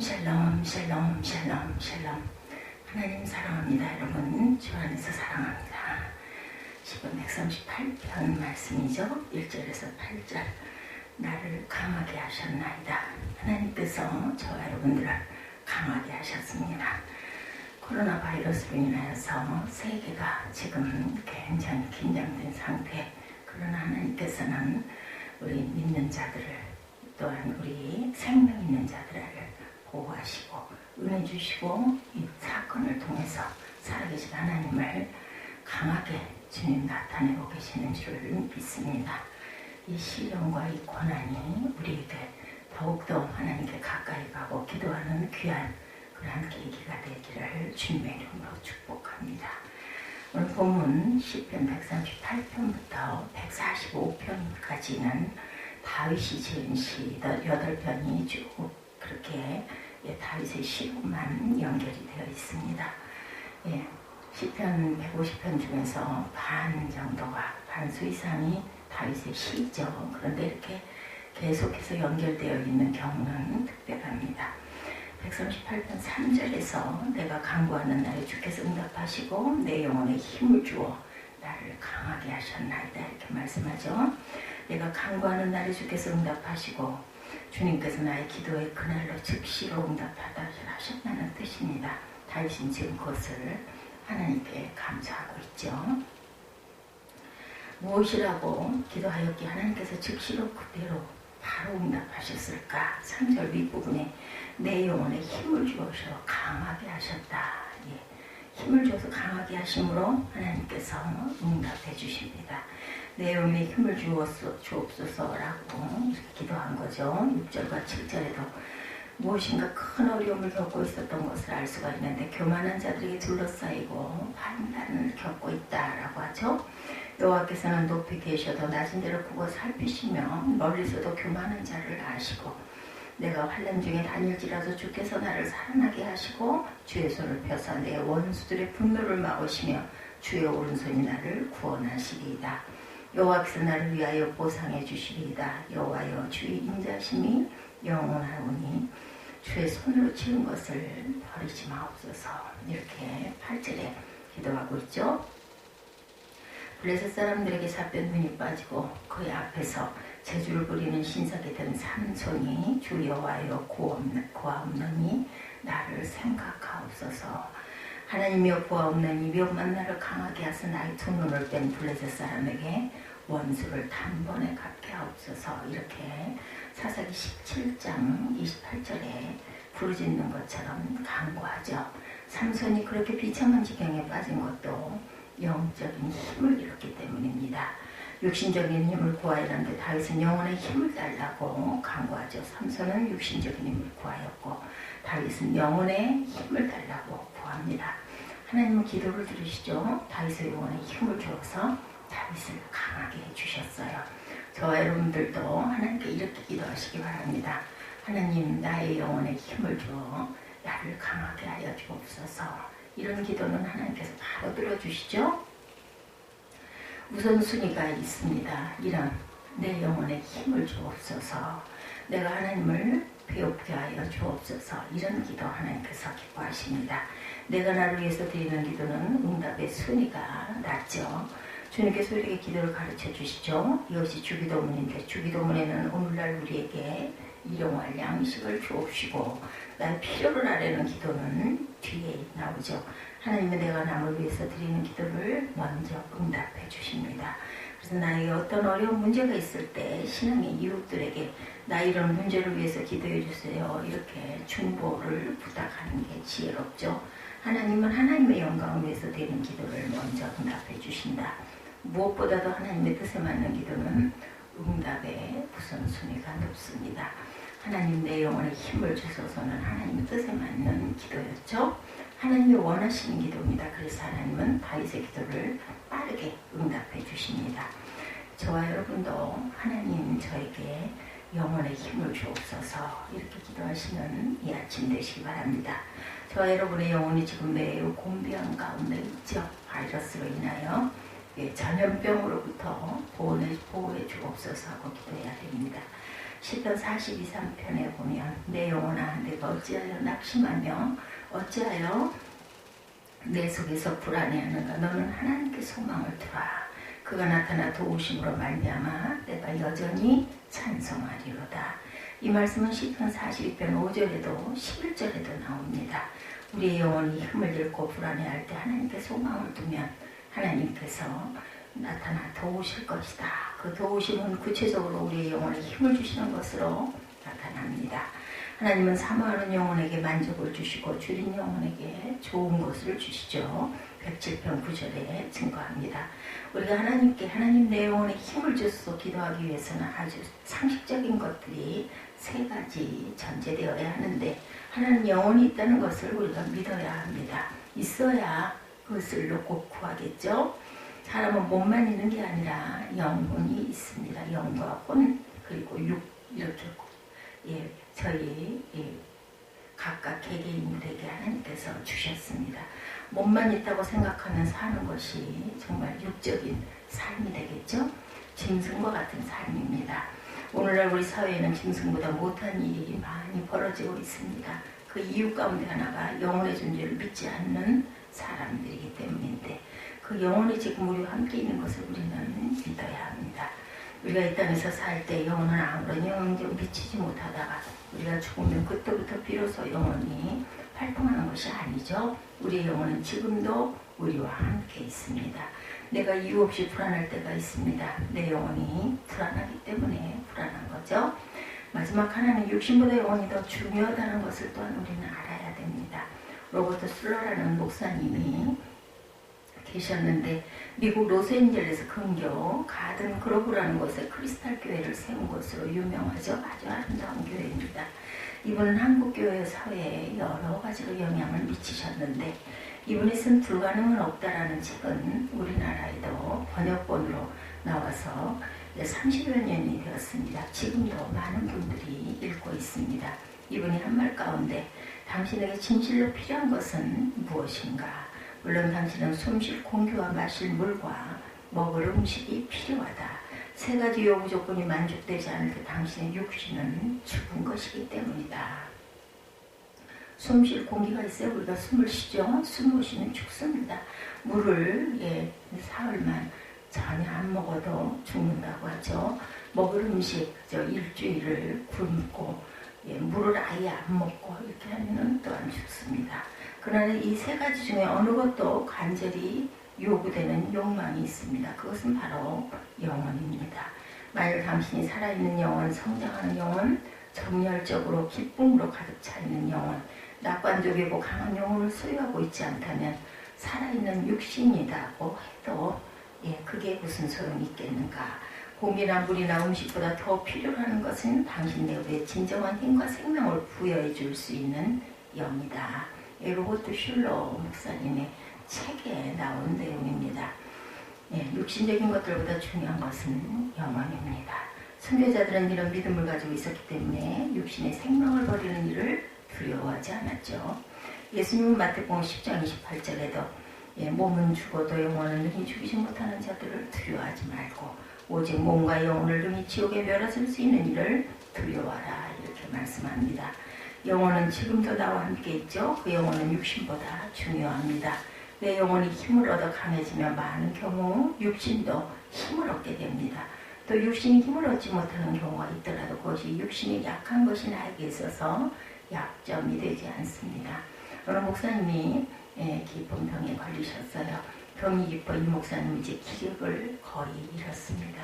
샬롬 샬롬 샬롬 샬롬. 하나님 사랑합니다. 여러분 주 안에서 사랑합니다. 시편 138편 말씀이죠. 1절에서 8절. 나를 강하게 하셨나이다. 하나님께서 저와 여러분들을 강하게 하셨습니다. 코로나 바이러스로 인하여서 세계가 지금 굉장히 긴장된 상태. 그러나 하나님께서는 우리 믿는 자들을 또한 우리 생명 있는 자들을 보호하시고 은혜 주시고 이 사건을 통해서 살아계신 하나님을 강하게 주님 나타내고 계시는 줄을 믿습니다. 이 시련과 이 고난이 우리에게 더욱더 하나님께 가까이 가고 기도하는 귀한 그러한 계기가 되기를 주님의 이름으로 축복합니다. 오늘 본문 시편 138편부터 145편까지는 다윗이 지은 시 8편이 쭉 그렇게 다윗의 시로만 연결이 되어 있습니다. 시편 150편 중에서 반 정도가 반수 이상이 다윗의 시죠. 그런데 이렇게 계속해서 연결되어 있는 경우는 특별합니다. 138편 3절에서 내가 간구하는 날에 주께서 응답하시고 내 영혼에 힘을 주어 나를 강하게 하셨나이다 이렇게 말씀하죠. 내가 간구하는 날에 주께서 응답하시고 주님께서 나의 기도에 그날로 즉시로 응답하다 하셨다는 뜻입니다. 다윗은 지금 그것을 하나님께 감사하고 있죠. 무엇이라고 기도하였기에 하나님께서 즉시로 그대로 바로 응답하셨을까? 3절 윗부분에 내 영혼에 힘을 주어서 강하게 하셨다. 힘을 줘서 강하게 하심으로 하나님께서 응답해 주십니다. 내 영혼에 힘을 주옵소서라고 기도한 거죠. 6절과 7절에도 무엇인가 큰 어려움을 겪고 있었던 것을 알 수가 있는데 교만한 자들에게 둘러싸이고 환난을 겪고 있다라고 하죠. 여호와께서는 높이 계셔도 낮은 데를 보고 살피시며 멀리서도 교만한 자를 아시고 내가 환난 중에 다닐지라도 주께서 나를 살아나게 하시고 주의 손을 펴사 내 원수들의 분노를 막으시며 주의 오른손이 나를 구원하시리이다. 여호와께서 나를 위하여 보상해 주시리이다. 여호와여 주의 인자심이 영원하오니 주의 손으로 지은 것을 버리지 마옵소서. 이렇게 8절에 기도하고 있죠. 블레셋 사람들에게 잡혀 눈이 빠지고 그의 앞에서 재주를 부리는 신사게 된 삼손이 주 여호와여 고아옵나니 나를 생각하옵소서. 하나님이여 고아옵나니 미혹만 나를 강하게 하사 나의 두 눈을 뺀 블레셋 사람에게 원수를 단번에 갚게 하옵소서. 이렇게 사사기 17장 28절에 부르짖는 것처럼 간구하죠. 삼손이 그렇게 비참한 지경에 빠진 것도 영적인 힘을 잃었기 때문입니다. 육신적인 힘을 구하였는데 다윗은 영혼의 힘을 달라고 간구하죠. 삼손은 육신적인 힘을 구하였고 다윗은 영혼의 힘을 달라고 구합니다. 하나님은 기도를 들으시죠. 다윗의 영혼에 힘을 주어서 다윗을 강하게 해주셨어요. 저와 여러분들도 하나님께 이렇게 기도하시기 바랍니다. 하나님 나의 영혼에 힘을 주어 나를 강하게 하여 주옵소서. 이런 기도는 하나님께서 바로 들어주시죠. 우선순위가 있습니다. 이런 내 영혼에 힘을 주옵소서. 내가 하나님을 배웁게 하여 주옵소서. 이런 기도 하나님께서 기뻐하십니다. 내가 나를 위해서 드리는 기도는 응답의 순위가 낮죠. 주님께서 우리에게 기도를 가르쳐 주시죠. 이것이 주기도문인데 주기도문에는 오늘날 우리에게 일용할 양식을 주옵시고 나의 필요를 아뢰는 기도는 뒤에 나오죠. 하나님은 내가 남을 위해서 드리는 기도를 먼저 응답해 주십니다. 그래서 나에게 어떤 어려운 문제가 있을 때 신앙의 이웃들에게 나 이런 문제를 위해서 기도해 주세요. 이렇게 중보를 부탁하는 게 지혜롭죠. 하나님은 하나님의 영광을 위해서 드리는 기도를 먼저 응답해 주신다. 무엇보다도 하나님의 뜻에 맞는 기도는 응답의 우선순위가 높습니다. 하나님 내 영혼에 힘을 주소서는 하나님의 뜻에 맞는 기도였죠. 하나님이 원하시는 기도입니다. 그래서 하나님은 다윗의 기도를 빠르게 응답해 주십니다. 저와 여러분도 하나님 저에게 영혼의 힘을 주옵소서 이렇게 기도하시는 이 아침 되시기 바랍니다. 저와 여러분의 영혼이 지금 매우 곤비한 가운데 있죠. 바이러스로 인하여 전염병으로부터 보호해 주옵소서 하고 기도해야 됩니다. 시편 42, 3편에 보면 내 영혼아 내가 어찌하여 낙심하며 어찌하여 내 속에서 불안해하는가. 너는 하나님께 소망을 두라. 그가 나타나 도우심으로 말미암아 내가 여전히 찬송하리로다. 이 말씀은 시편 42편 5절에도 11절에도 나옵니다. 우리의 영혼이 힘을 잃고 불안해할 때 하나님께 소망을 두면 하나님께서 나타나 도우실 것이다. 그 도우심은 구체적으로 우리의 영혼에 힘을 주시는 것으로 나타납니다. 하나님은 사모하는 영혼에게 만족을 주시고 줄인 영혼에게 좋은 것을 주시죠. 107편 9절에 증거합니다. 우리가 하나님께 하나님 내 영혼에 힘을 주소서 기도하기 위해서는 아주 상식적인 것들이 세 가지 전제되어야 하는데 하나님 영혼이 있다는 것을 우리가 믿어야 합니다. 있어야 그것을 꼭 구하겠죠. 사람은 몸만 있는 게 아니라 영혼이 있습니다. 영과 혼 그리고 육 이렇게 저희 각각 개개인들에게 하나님께서 주셨습니다. 몸만 있다고 생각하면 사는 것이 정말 육적인 삶이 되겠죠. 짐승과 같은 삶입니다. 오늘날 우리 사회에는 짐승보다 못한 일이 많이 벌어지고 있습니다. 그 이유 가운데 하나가 영혼의 존재를 믿지 않는 사람들이기 때문인데 그 영혼이 지금 우리와 함께 있는 것을 우리는 믿어야 합니다. 우리가 이 땅에서 살 때 영혼은 아무런 영혼도 미치지 못하다가 우리가 죽으면 그때부터 비로소 영혼이 활동하는 것이 아니죠. 우리의 영혼은 지금도 우리와 함께 있습니다. 내가 이유 없이 불안할 때가 있습니다. 내 영혼이 불안하기 때문에 불안한 거죠. 마지막 하나는 육신보다 영혼이 더 중요하다는 것을 또한 우리는 알아야 됩니다. 로버트 슬러라는 목사님이 계셨는데 미국 로스앤젤레스 근교 가든 그로브라는 곳에 크리스탈 교회를 세운 것으로 유명하죠. 아주 아름다운 교회입니다. 이분은 한국 교회 사회에 여러 가지로 영향을 미치셨는데 이분이 쓴 불가능은 없다라는 책은 우리나라에도 번역본으로 나와서 30여 년이 되었습니다. 지금도 많은 분들이 읽고 있습니다. 이분이 한 말 가운데 당신에게 진실로 필요한 것은 무엇인가? 물론 당신은 숨쉴 공기와 마실 물과 먹을 음식이 필요하다. 세 가지 요구 조건이 만족되지 않을 때 당신의 육신은 죽은 것이기 때문이다. 숨쉴 공기가 있어야 우리가 숨을 쉬죠. 숨 못 쉬면 죽습니다. 물을 사흘만 전혀 안 먹어도 죽는다고 하죠. 먹을 음식 일주일을 굶고 물을 아예 안 먹고 이렇게 하면 또한 죽습니다. 그러나 이 세 가지 중에 어느 것도 간절히 요구되는 욕망이 있습니다. 그것은 바로 영혼입니다. 만일 당신이 살아있는 영혼, 성장하는 영혼, 정열적으로 기쁨으로 가득 차 있는 영혼, 낙관적이고 강한 영혼을 소유하고 있지 않다면 살아있는 육신이라고 해도 그게 무슨 소용이 있겠는가. 공기나 물이나 음식보다 더 필요로 하는 것은 당신 내부에 진정한 힘과 생명을 부여해 줄 수 있는 영이다. 로버트 슐러 목사님의 책에 나온 내용입니다. 육신적인 것들보다 중요한 것은 영혼입니다. 선교자들은 이런 믿음을 가지고 있었기 때문에 육신의 생명을 버리는 일을 두려워하지 않았죠. 예수님은 마태복음 10장 28절에도 몸은 죽어도 영혼은 능히 죽이지 못하는 자들을 두려워하지 말고 오직 몸과 영혼을 능히 지옥에 멸하실 수 있는 일을 두려워하라 이렇게 말씀합니다. 영혼은 지금도 나와 함께 있죠. 그 영혼은 육신보다 중요합니다. 내 영혼이 힘을 얻어 강해지면 많은 경우 육신도 힘을 얻게 됩니다. 또 육신이 힘을 얻지 못하는 경우가 있더라도 그것이 육신이 약한 것이 나에게 있어서 약점이 되지 않습니다. 어느 목사님이 기품병에 걸리셨어요. 병이 깊어 이 목사님이 이제 기력을 거의 잃었습니다.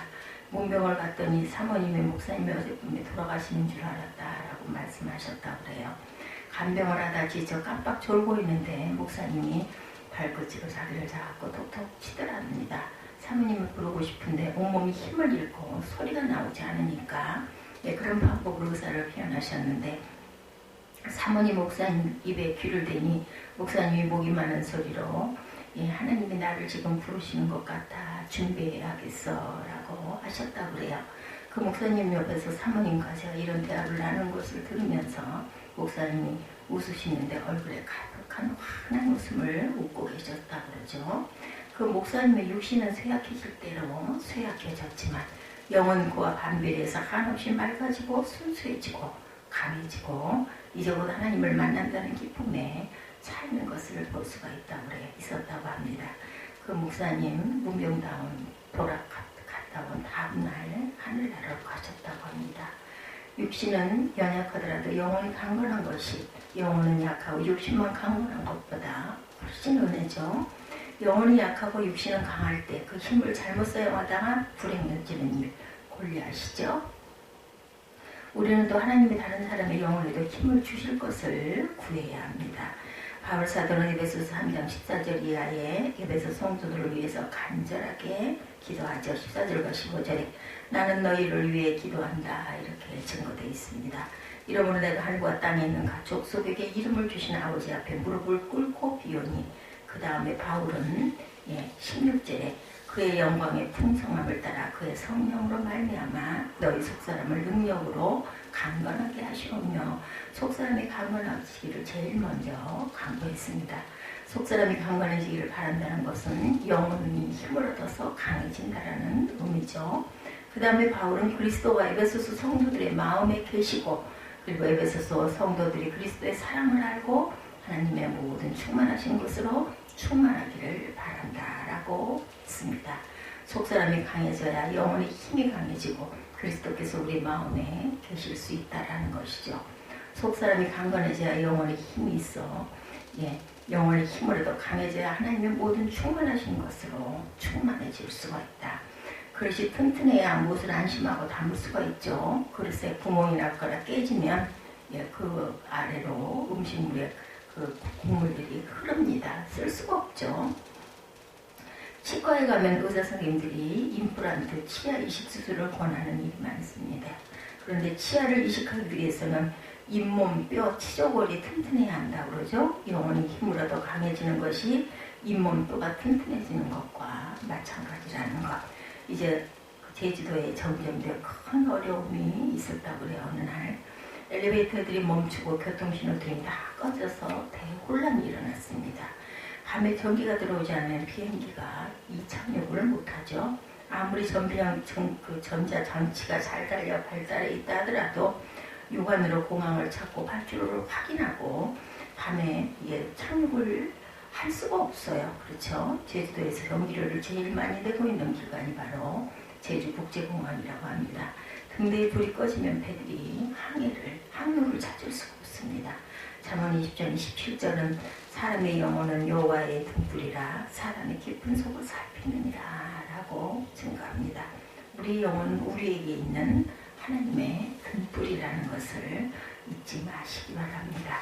문병을 갔더니 사모님의 목사님이 어젯밤에 돌아가시는 줄 알았다라고 말씀하셨다고 그래요. 간병을 하다 지쳐 깜빡 졸고 있는데 목사님이 발끝으로 자기를 잡고 톡톡 치더랍니다. 사모님을 부르고 싶은데 온몸이 힘을 잃고 소리가 나오지 않으니까 그런 방법으로 의사를 표현하셨는데 사모님 목사님 입에 귀를 대니 목사님이 목이 마른 소리로 하나님이 나를 지금 부르시는 것 같아 준비해야겠어 라고 하셨다고 그래요. 그 목사님 옆에서 사모님과 제가 이런 대화를 나눈 것을 들으면서 목사님이 웃으시는데 얼굴에 가득한 환한 웃음을 웃고 계셨다고 그러죠. 그 목사님의 육신은 쇠약해질 대로 쇠약해졌지만 영은 그와 반비례해서 한없이 맑아지고 순수해지고 강해지고 이제 곧 하나님을 만난다는 기쁨에 차 있는 것을 볼 수가 있었다고 합니다. 그 목사님 문병다운 갔다 온 다음날 하늘나라로 가셨다고 합니다. 육신은 연약하더라도 영혼이 강건한 것이 영혼은 약하고 육신만 강건한 것보다 훨씬 은혜죠. 영혼이 약하고 육신은 강할 때 그 힘을 잘못 사용하다가 불행해지는 일 권리하시죠. 우리는 또 하나님이 다른 사람의 영혼에도 힘을 주실 것을 구해야 합니다. 바울 사도는 에베소서 3장 14절 이하에 에베소 성도들을 위해서 간절하게 기도하죠. 14절과 15절에 나는 너희를 위해 기도한다 이렇게 증거되어 있습니다. 이러므로 내가 하늘과 땅에 있는 각 족속에게 이름을 주신 아버지 앞에 무릎을 꿇고 비오니 그 다음에 바울은 16절에 그의 영광의 풍성함을 따라 그의 성령으로 말미암아 너희 속사람을 능력으로 강건하게 하시오며 속사람이 강건하시기를 제일 먼저 강구했습니다. 속사람이 강건해지기를 바란다는 것은 영혼이 힘을 얻어서 강해진다라는 의미죠. 그 다음에 바울은 그리스도와 에베소서 성도들의 마음에 계시고 그리고 에베소서 성도들이 그리스도의 사랑을 알고 하나님의 모든 충만하신 것으로 충만하기를 바란다라고 했습니다. 속사람이 강해져야 영혼의 힘이 강해지고 그리스도께서 우리 마음에 계실 수 있다라는 것이죠. 속사람이 강건해져야 영혼의 힘이 있어 영혼의 힘으로도 강해져야 하나님의 모든 충만하신 것으로 충만해질 수가 있다. 그릇이 튼튼해야 무엇을 안심하고 담을 수가 있죠. 그릇에 구멍이 났거나 깨지면 그 아래로 음식물에 그 국물들이 흐릅니다. 쓸 수가 없죠. 치과에 가면 의사 선생님들이 임플란트 치아 이식 수술을 권하는 일이 많습니다. 그런데 치아를 이식하기 위해서는 잇몸, 뼈, 치조골이 튼튼해야 한다고 그러죠. 영혼이 힘을 얻어 강해지는 것이 잇몸, 뼈가 튼튼해지는 것과 마찬가지라는 것. 이제 제주도에 점점 더 큰 어려움이 있었다고 그래요. 어느 날 엘리베이터들이 멈추고 교통신호등이 다 꺼져서 대혼란이 일어났습니다. 밤에 전기가 들어오지 않으면 비행기가 이착륙을 못하죠. 아무리 전자장치가 잘 달려 발달해 있다 하더라도 육안으로 공항을 찾고 발주로를 확인하고 밤에 착륙을 할 수가 없어요. 그렇죠? 제주도에서 전기료를 제일 많이 내고 있는 기관이 바로 제주국제공항이라고 합니다. 등대에 불이 꺼지면 배들이 항로를 찾을 수가 없습니다. 잠언 20장 27절은 사람의 영혼은 여호와의 등불이라 사람의 깊은 속을 살피느니라 라고 증거합니다. 우리 영혼은 우리에게 있는 하나님의 등불이라는 것을 잊지 마시기 바랍니다.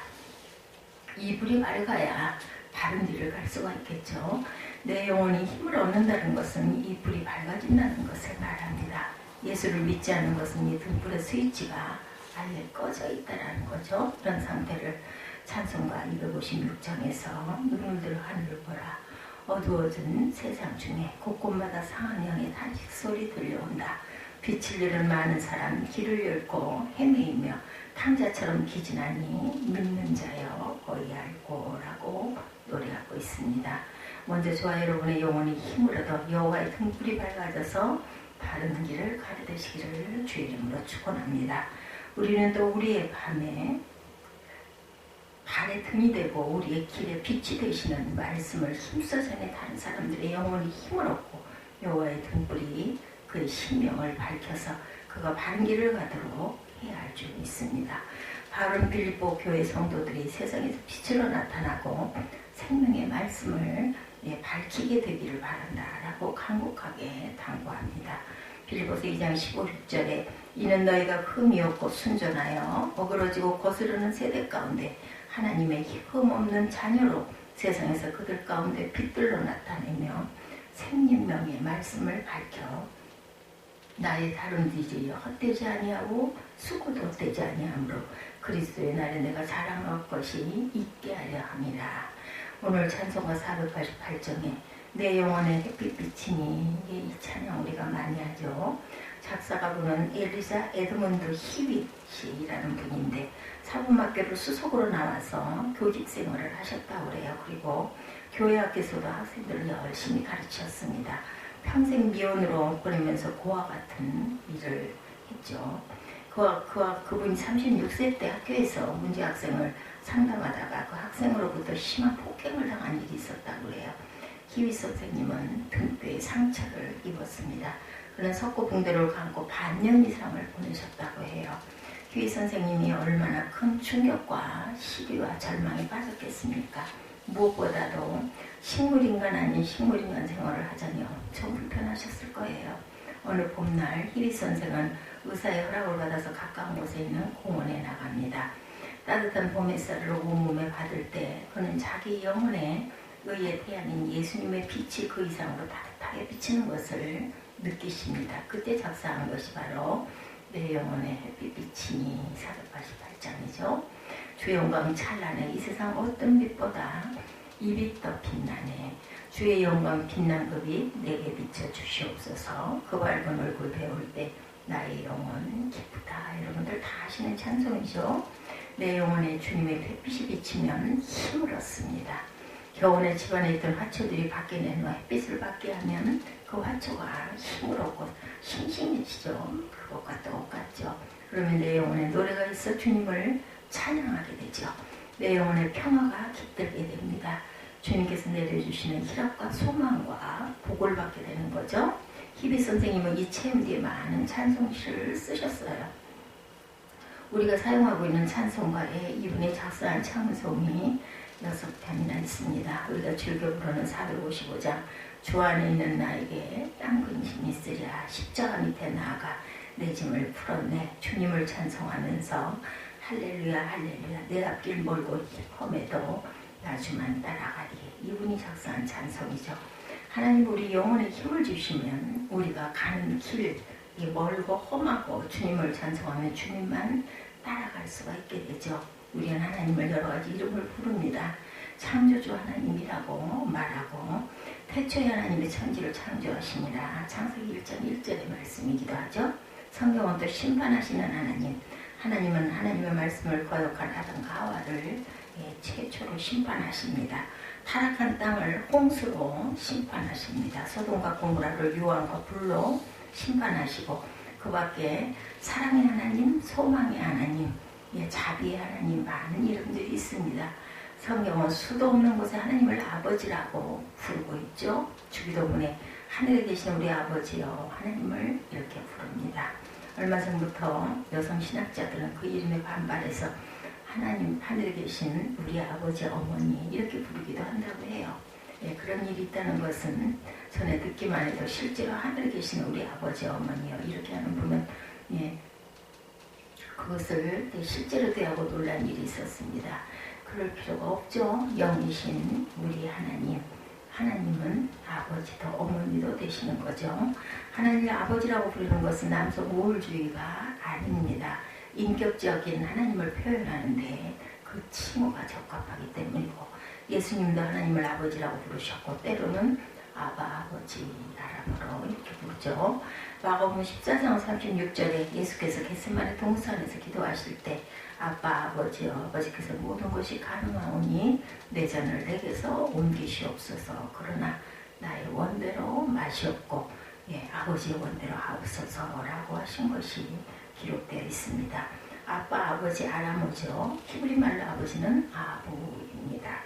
이 불이 밝아야 바른 길을 갈 수가 있겠죠. 내 영혼이 힘을 얻는다는 것은 이 불이 밝아진다는 것을 말합니다. 예수를 믿지 않는 것은 이 등불의 스위치가 아예 꺼져 있다는 거죠. 이런 상태를 찬송가 256장에서 눈물들 하늘을 보라 어두워진 세상 중에 곳곳마다 상한 영의 탄식 소리 들려온다. 빛을 잃은 많은 사람 길을 잃고 헤매이며 탕자처럼 기진하니 믿는 자여 거의 알고 라고 노래하고 있습니다. 먼저 저와 여러분의 영혼이 힘을 얻어 여호와의 등불이 밝아져서 바른 길을 가르치시기를 주의 이름으로 축원합니다. 우리는 또 우리의 밤에 발의 등이 되고 우리의 길에 빛이 되시는 말씀을 힘써 전해 다른 사람들의 영혼이 힘을 얻고 여호와의 등불이 그의 신명을 밝혀서 그가 바른 길을 가도록 해야 할 줄 믿습니다. 바른 빌립보 교회 성도들이 세상에서 빛으로 나타나고 생명의 말씀을 밝히게 되기를 바란다라고 간곡하게 당부합니다. 빌립보서 2장 15절에 이는 너희가 흠이 없고 순전하여 어그러지고 거스르는 세대 가운데 하나님의 흠없는 자녀로 세상에서 그들 가운데 빛들로 나타내며 생명의 말씀을 밝혀 나의 다름쥐지 헛되지 아니하고 수고도 헛되지 아니하므로 그리스도의 날에 내가 자랑할 것이 있게 하려 함이라. 오늘 찬송가 488장에 내 영혼의 햇빛 비치니 이 찬양 우리가 많이 하죠. 작사가 보면 엘리자 에드먼드 히윗이라는 분인데 사범학교를 수석으로 나와서 교직 생활을 하셨다고 그래요. 그리고 교회 학교에서도 학생들을 열심히 가르치셨습니다. 평생 미혼으로 보내면서 고아 같은 일을 했죠. 그분이 36세 때 학교에서 문제 학생을 상담하다가 그 학생으로부터 심한 폭행을 당한 일이 있었다고 해요. 희위 선생님은 등뼈에 상처를 입었습니다. 그는 석고붕대를 감고 반년 이상을 보내셨다고 해요. 희위 선생님이 얼마나 큰 충격과 시기와 절망에 빠졌겠습니까? 무엇보다도 식물인간 아닌 식물인간 생활을 하자니 엄청 불편하셨을 거예요. 어느 봄날 희위 선생은 의사의 허락을 받아서 가까운 곳에 있는 공원에 나갑니다. 따뜻한 봄 햇살을 온몸에 받을 때 그는 자기 영혼에 의의 태양인 예수님의 빛이 그 이상으로 따뜻하게 비치는 것을 느끼십니다. 그때 작사한 것이 바로 내 영혼의 햇빛 비치니 488장이죠. 주의 영광 찬란해 이 세상 어떤 빛보다 이 빛 더 빛나네. 주의 영광 빛난 그 빛 내게 비춰 주시옵소서. 그 밝은 얼굴 배울 때 나의 영혼 기쁘다. 여러분들 다 아시는 찬송이죠. 내 영혼에 주님의 햇빛이 비치면 힘을 얻습니다. 겨울에 집안에 있던 화초들이 밖에 내놓아 햇빛을 받게 하면 그 화초가 힘을 얻고 싱싱해지죠. 그것과 똑같죠. 그러면 내 영혼에 노래가 있어 주님을 찬양하게 되죠. 내 영혼에 평화가 깃들게 됩니다. 주님께서 내려주시는 희락과 소망과 복을 받게 되는 거죠. 희비 선생님은 이 체험 뒤에 많은 찬송시를 쓰셨어요. 우리가 사용하고 있는 찬송가에 이분이 작사한 찬송이 6편이나 있습니다. 우리가 즐겨 부르는 455장 주 안에 있는 나에게 땅 근심이 있으랴 십자가 밑에 나아가 내 짐을 풀었네. 주님을 찬송하면서 할렐루야 할렐루야 내 앞길 멀고 험해도 나주만 따라가리. 이분이 작사한 찬송이죠. 하나님 우리 영혼에 힘을 주시면 우리가 가는 길 멀고 험하고 주님을 찬송하면 주님만 따라갈 수가 있게 되죠. 우리는 하나님을 여러 가지 이름을 부릅니다. 창조주 하나님이라고 말하고 태초에 하나님의 천지를 창조하시니라. 창세기 1장 1절의 말씀이기도 하죠. 성경은 또 심판하시는 하나님. 하나님은 하나님의 말씀을 거역한 아담과 하와를 최초로 심판하십니다. 타락한 땅을 홍수로 심판하십니다. 소돔과 고모라를 유황과 불로 심판하시고 그 밖에 사랑의 하나님, 소망의 하나님, 자비의 하나님 많은 이름들이 있습니다. 성경은 수도 없는 곳에 하나님을 아버지라고 부르고 있죠. 주기도문에 하늘에 계신 우리 아버지여 하나님을 이렇게 부릅니다. 얼마 전부터 여성 신학자들은 그 이름에 반발해서 하나님 하늘에 계신 우리 아버지 어머니 이렇게 부르기도 한다고 해요. 그런 일이 있다는 것은 전에 듣기만 해도 실제로 하늘에 계신 우리 아버지 어머니요 이렇게 하는 분은 그것을 실제로 대하고 놀란 일이 있었습니다. 그럴 필요가 없죠. 영이신 우리 하나님. 하나님은 아버지도 어머니도 되시는 거죠. 하나님을 아버지라고 부르는 것은 남성 우월주의가 아닙니다. 인격적인 하나님을 표현하는데 그 칭호가 적합하기 때문이고 예수님도 하나님을 아버지라고 부르셨고 때로는 아바 아버지라고 이렇게 부르죠. 마가복음 14장 36절에 예수께서 겟세마네 동산에서 기도하실 때 아빠 아버지여 아버지께서 모든 것이 가능하오니 내 잔을 내게서 옮기시옵소서. 그러나 나의 원대로 마시옵고 아버지의 원대로 하옵소서라고 하신 것이 기록되어 있습니다. 아빠 아버지 아람어죠. 히브리 말로 아버지는 아부입니다.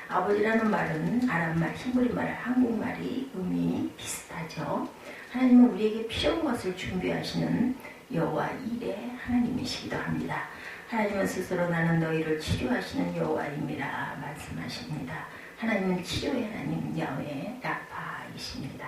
아버지라는 말은 아람말, 히브리말, 한국말이 의미 비슷하죠. 하나님은 우리에게 필요한 것을 준비하시는 여호와 일의 하나님이시기도 합니다. 하나님은 스스로 나는 너희를 치료하시는 여호와임이라 말씀하십니다. 하나님은 치료의 하나님 야훼 라파이십니다.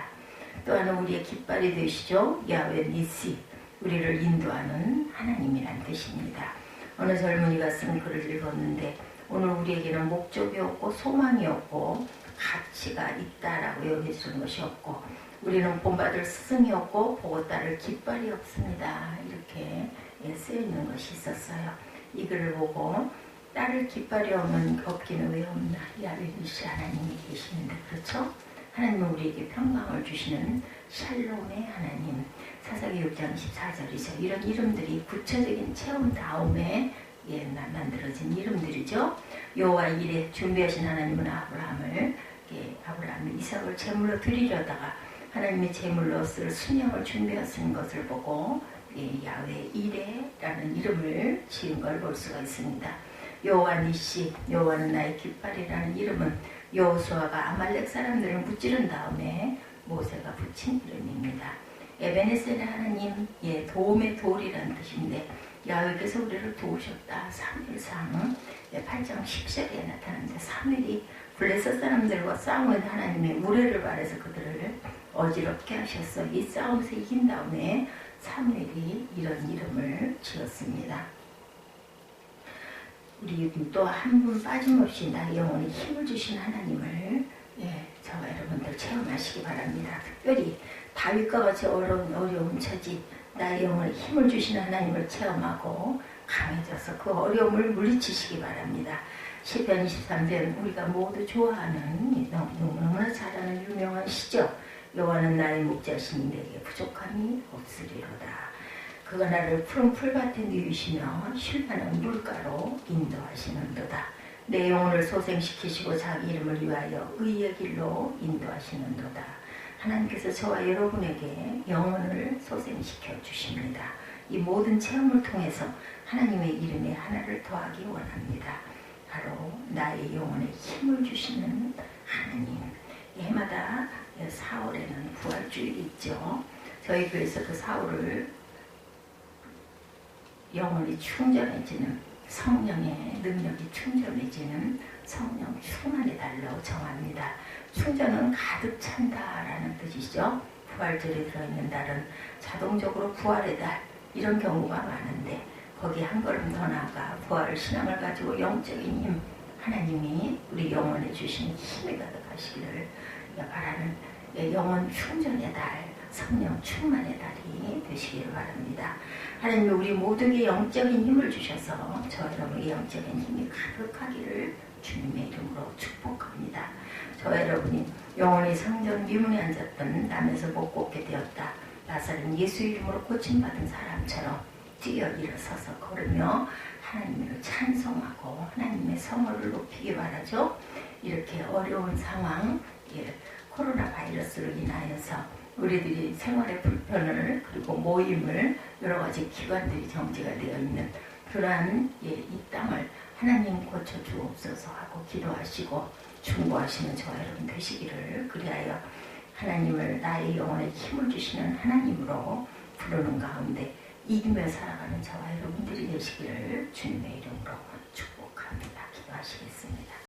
또한 우리의 깃발이 되시죠. 야훼 니시, 우리를 인도하는 하나님이란 뜻입니다. 어느 젊은이가 쓴 글을 읽었는데 오늘 우리에게는 목적이 없고 소망이 없고 가치가 있다라고 여겨주는 것이 없고 우리는 본받을 스승이 없고 보고 따를 깃발이 없습니다. 이렇게 쓰여있는 것이 있었어요. 이 글을 보고 따를 깃발이 없기는 왜 없나? 야훼니시 하나님이 계시는데 그렇죠? 하나님은 우리에게 평강을 주시는 샬롬의 하나님. 사사기 6장 14절이죠. 이런 이름들이 구체적인 체험 다음에 만들어진 이름들이죠. 여호와 일에 준비하신 하나님은 아브라함을 이삭을 제물로 드리려다가 하나님의 제물로 쓸 순양을 준비하신 것을 보고 야훼 이레라는 이름을 지은 걸 볼 수가 있습니다. 여호와 니시, 여호와는 나의 깃발이라는 이름은 여호수아가 아말렉 사람들을 무찌른 다음에 모세가 붙인 이름입니다. 에베네셀의 하나님, 도움의 돌이라는 뜻인데 야훼께서 우리를 도우셨다. 사무엘상 8장 10절에 나타나는데 사무엘이 블레셋 사람들과 싸우는 하나님의 우레를 바래서 그들을 어지럽게 하셨어. 이 싸움에서 이긴 다음에 사무엘이 이런 이름을 지었습니다. 우리 또 한 분 빠짐없이 나의 영혼에 힘을 주신 하나님을 저와 여러분들 체험하시기 바랍니다. 특별히 다윗과 같이 어려운 처지 나의 영혼에 힘을 주시는 하나님을 체험하고 강해져서 그 어려움을 물리치시기 바랍니다. 시편 23편 우리가 모두 좋아하는 너무나 잘 아는 유명한 시죠. 여호와는 나의 목자시니 내게 부족함이 없으리로다. 그가 나를 푸른 풀밭에 누이시며 쉴만한 물가로 인도하시는도다. 내 영혼을 소생시키시고 자기 이름을 위하여 의의 길로 인도하시는도다. 하나님께서 저와 여러분에게 영혼을 소생시켜 주십니다. 이 모든 체험을 통해서 하나님의 이름에 하나를 더하기 원합니다. 바로 나의 영혼에 힘을 주시는 하나님. 해마다 4월에는 부활주일이 있죠. 저희 교회에서 그 4월을 영혼이 충전해지는 성령의 능력이 충전해지는 성령 충만의 달로 정합니다. 충전은 가득 찬다라는 뜻이죠. 부활절에 들어있는 달은 자동적으로 부활의 달 이런 경우가 많은데 거기 한 걸음 더 나아가 부활 신앙을 가지고 영적인 힘 하나님이 우리 영혼에 주신 힘이 가득하시기를 바라는 영혼 충전의 달 성령 충만의 달이 되시기를 바랍니다. 하나님이 우리 모두에게 영적인 힘을 주셔서 저 여러분의 영적인 힘이 가득하기를 주님의 이름으로 축복합니다. 저 여러분이 영원히 성전 미문에 앉았던 남에서 못 걷게 되었다. 나사렛 예수 이름으로 고침받은 사람처럼 뛰어 일어서서 걸으며 하나님을 찬송하고 하나님의 성호를 높이기 바라죠. 이렇게 어려운 상황, 코로나 바이러스로 인하여서 우리들이 생활의 불편을 그리고 모임을 여러 가지 기관들이 정지가 되어 있는 그러한 이 땅을 하나님 고쳐주옵소서 하고 기도하시고 중보하시는 저와 여러분 되시기를 그리하여 하나님을 나의 영혼에 힘을 주시는 하나님으로 부르는 가운데 이기며 살아가는 저와 여러분들이 되시기를 주님의 이름으로 축복합니다. 기도하시겠습니다.